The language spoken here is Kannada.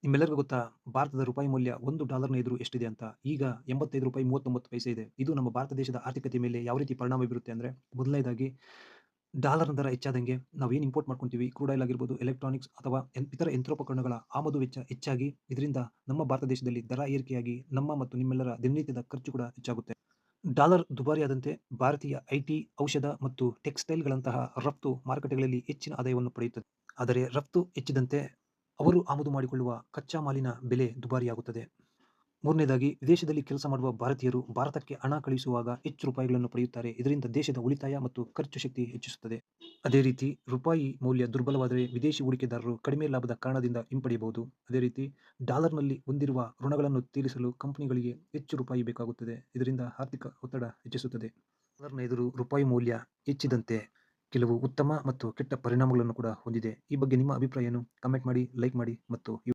ನಿಮ್ಮೆಲ್ಲರಿಗೂ ಗೊತ್ತಾ? ಭಾರತದ ರೂಪಾಯಿ ಮೌಲ್ಯ $1ನ ಎದುರು ಎಷ್ಟಿದೆ ಅಂತ? ಈಗ ₹85.39 ಇದೆ. ಇದು ನಮ್ಮ ಭಾರತ ದೇಶದ ಆರ್ಥಿಕತೆ ಮೇಲೆ ಯಾವ ರೀತಿ ಪರಿಣಾಮ ಬೀರುತ್ತೆ ಅಂದ್ರೆ, ಮೊದಲನೇದಾಗಿ ಡಾಲರ್‌ನ ದರ ಹೆಚ್ಚಾದಂಗೆ ನಾವೇನು ಇಂಪೋರ್ಟ್ ಮಾಡ್ಕೊಂತೀವಿ, ಕ್ರೂಡ್ ಆಯಿಲ್ ಆಗಿರ್ಬೋದು, ಎಲೆಕ್ಟ್ರಾನಿಕ್ಸ್ ಅಥವಾ ಇತರ ಯಂತ್ರೋಪಕರಣಗಳ ಆಮದು ವೆಚ್ಚ ಹೆಚ್ಚಾಗಿ, ಇದರಿಂದ ನಮ್ಮ ಭಾರತ ದೇಶದಲ್ಲಿ ದರ ಏರಿಕೆಯಾಗಿ ನಮ್ಮ ಮತ್ತು ನಿಮ್ಮೆಲ್ಲರ ದಿನನಿತ್ಯದ ಖರ್ಚು ಕೂಡ ಹೆಚ್ಚಾಗುತ್ತೆ. ಡಾಲರ್ ದುಬಾರಿಯಾದಂತೆ ಭಾರತೀಯ ಐಟಿ, ಔಷಧ ಮತ್ತು ಟೆಕ್ಸ್‌ಟೈಲ್‌ಗಳಂತಹ ರಫ್ತು ಮಾರುಕಟ್ಟೆಗಳಲ್ಲಿ ಹೆಚ್ಚಿನ ಆದಾಯವನ್ನು ಪಡೆಯುತ್ತದೆ. ಆದರೆ ರಫ್ತು ಹೆಚ್ಚಿದಂತೆ ಅವರು ಆಮದು ಮಾಡಿಕೊಳ್ಳುವ ಕಚ್ಚಾ ಮಾಲಿನ ಬೆಲೆ ದುಬಾರಿಯಾಗುತ್ತದೆ. ಮೂರನೇದಾಗಿ, ವಿದೇಶದಲ್ಲಿ ಕೆಲಸ ಮಾಡುವ ಭಾರತೀಯರು ಭಾರತಕ್ಕೆ ಹಣ ಕಳುಹಿಸುವಾಗ ಹೆಚ್ಚು ರೂಪಾಯಿಗಳನ್ನು ಪಡೆಯುತ್ತಾರೆ. ಇದರಿಂದ ದೇಶದ ಉಳಿತಾಯ ಮತ್ತು ಖರ್ಚು ಶಕ್ತಿ ಹೆಚ್ಚಿಸುತ್ತದೆ. ಅದೇ ರೀತಿ ರೂಪಾಯಿ ಮೌಲ್ಯ ದುರ್ಬಲವಾದರೆ ವಿದೇಶಿ ಹೂಡಿಕೆದಾರರು ಕಡಿಮೆ ಲಾಭದ ಕಾರಣದಿಂದ ಹಿಂಪಡೆಯಬಹುದು. ಅದೇ ರೀತಿ ಡಾಲರ್‌ನಲ್ಲಿ ಹೊಂದಿರುವ ಋಣಗಳನ್ನು ತೀರಿಸಲು ಕಂಪನಿಗಳಿಗೆ ಹೆಚ್ಚು ರೂಪಾಯಿ ಬೇಕಾಗುತ್ತದೆ. ಇದರಿಂದ ಆರ್ಥಿಕ ಒತ್ತಡ ಹೆಚ್ಚಿಸುತ್ತದೆ. ಡಾಲರ್‌ನ ಎದುರು ರೂಪಾಯಿ ಮೌಲ್ಯ ಹೆಚ್ಚಿದಂತೆ ಕೆಲವು ಉತ್ತಮ ಮತ್ತು ಕೆಟ್ಟ ಪರಿಣಾಮಗಳನ್ನು ಕೂಡ ಹೊಂದಿದೆ. ಈ ಬಗ್ಗೆ ನಿಮ್ಮ ಅಭಿಪ್ರಾಯ ಏನು? ಕಾಮೆಂಟ್ ಮಾಡಿ, ಲೈಕ್ ಮಾಡಿ ಮತ್ತು